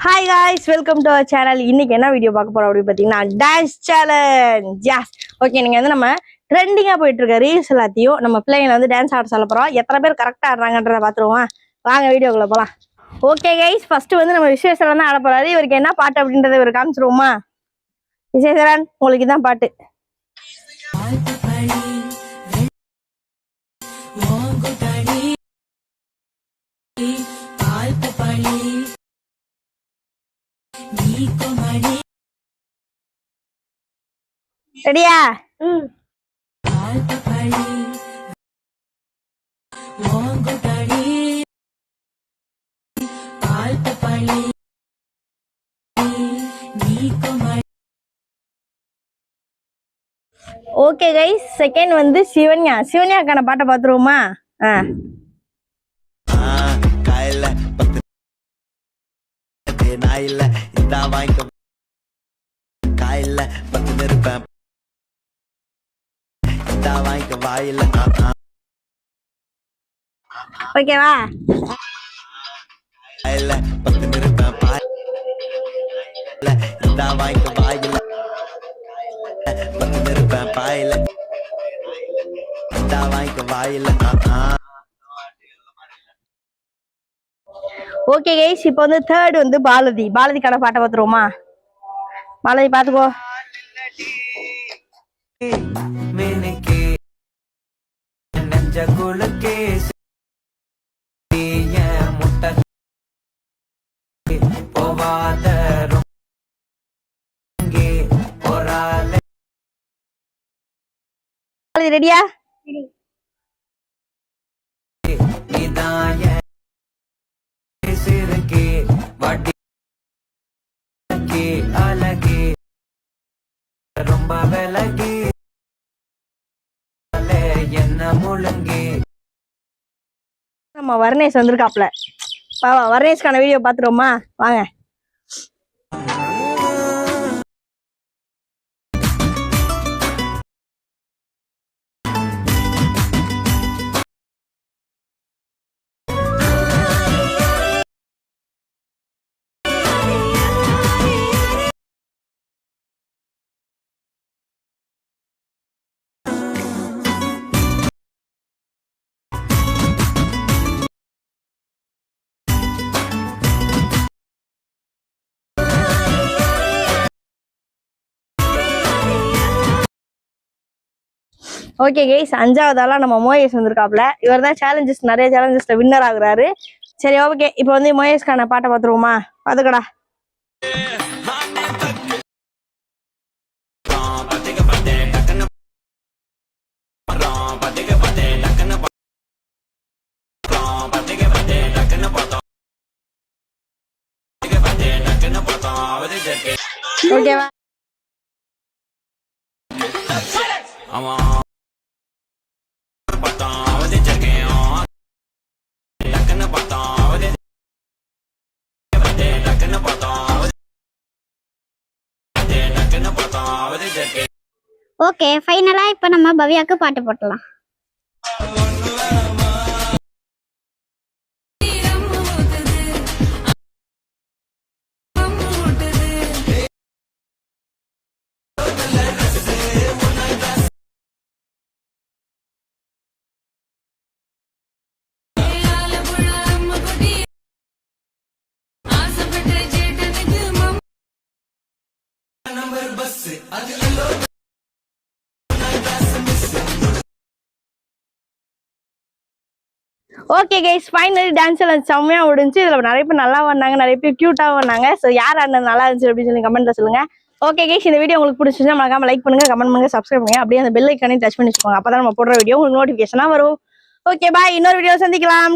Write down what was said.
Hi guys, welcome to our channel. இன்னைக்கு என்ன video பார்க்க போறோம் அப்படின்னு பார்த்தீங்கன்னா டான்ஸ் சேலஞ்ச். S, okay. நீங்க வந்து நம்ம ட்ரெண்டிங்கா போயிட்டு இருக்க ரீல்ஸ் எல்லாத்தையும் நம்ம பிள்ளைங்களை வந்து டான்ஸ் ஆட சொல்ல போறோம். எத்தனை பேர் கரெக்டா ஆடுறாங்கன்றத பார்த்துருவோம். வாங்க வீடியோக்குள்ள போலாம். ஓகே கைஸ், ஃபர்ஸ்ட் வந்து நம்ம விஸ்வேஸ்வரன் தான் ஆட போறாரு. இவருக்கு என்ன பாட்டு அப்படின்றத இவர் காமிச்சிருவோமா? விஸ்வேஸ்வரன், உங்களுக்கு தான் பாட்டு. ரெடியா? ஓகே கைஸ், செகண்ட் வந்து சிவன்யா. சிவன்யாக்கான பாட்டை பார்த்துருவோமா? ஓகேவா? ஓகே கைஸ், இப்போ வந்து தேர்ட் வந்து பாரதிக்கான பாட்டை பார்த்துருவோமா? பாரதி பார்த்துக்கோ. ரெடியா? ரொம்ப விலகி என்ன முழுங்கி நம்ம வர்ணேஷ் வந்திருக்காப்ல. வர்ணேஷ்கான வீடியோ பாத்துருவோமா? வாங்க. ஓகே கைஸ், அஞ்சாவது ஆளா நம்ம மோயேஷ் வந்திருக்காப்ல. இவர் தான் நிறைய சேலஞ்சஸ்ல வின்னர் ஆகுறாரு. சரி, ஓகே. இப்போ வந்து மோயேஷ்கான பாட்டை பார்த்துருவோமா? பாத்துக்கடா. ஓகேவா? ஓகே, ஃபைனலா இப்போ நம்ம பவ்யாக்கு பாட்டு போட்டலாம். ஓகே கைஸ், ஃபைனலி டான்ஸ் எல்லாம் செம்மையா முடிஞ்சு. இதுல நிறைய பேர் நல்லா வந்தாங்க, நிறைய பேர் கியூட்டா வந்தாங்க. ஸோ யார் ஆனது நல்லா இருந்துச்சு அப்படின்னு சொல்லி கமெண்ட்ல சொல்லுங்க. ஓகே கைஸ், இந்த வீடியோ உங்களுக்கு பிடிச்சிருந்தா மறக்காம லைக் பண்ணுங்க, கமெண்ட் பண்ணுங்க, சப்ஸ்கிரைப் பண்ணுங்க. அப்படியே அந்த பெல் ஐக்கானையும் டச் பண்ணி வச்சுக்கோங்க. அப்பதான் நம்ம போடுற வீடியோ உங்களுக்கு நோட்டிஃபிகேஷனா வரும். ஓகே பாய், இன்னொரு வீடியோ சந்திக்கலாம்.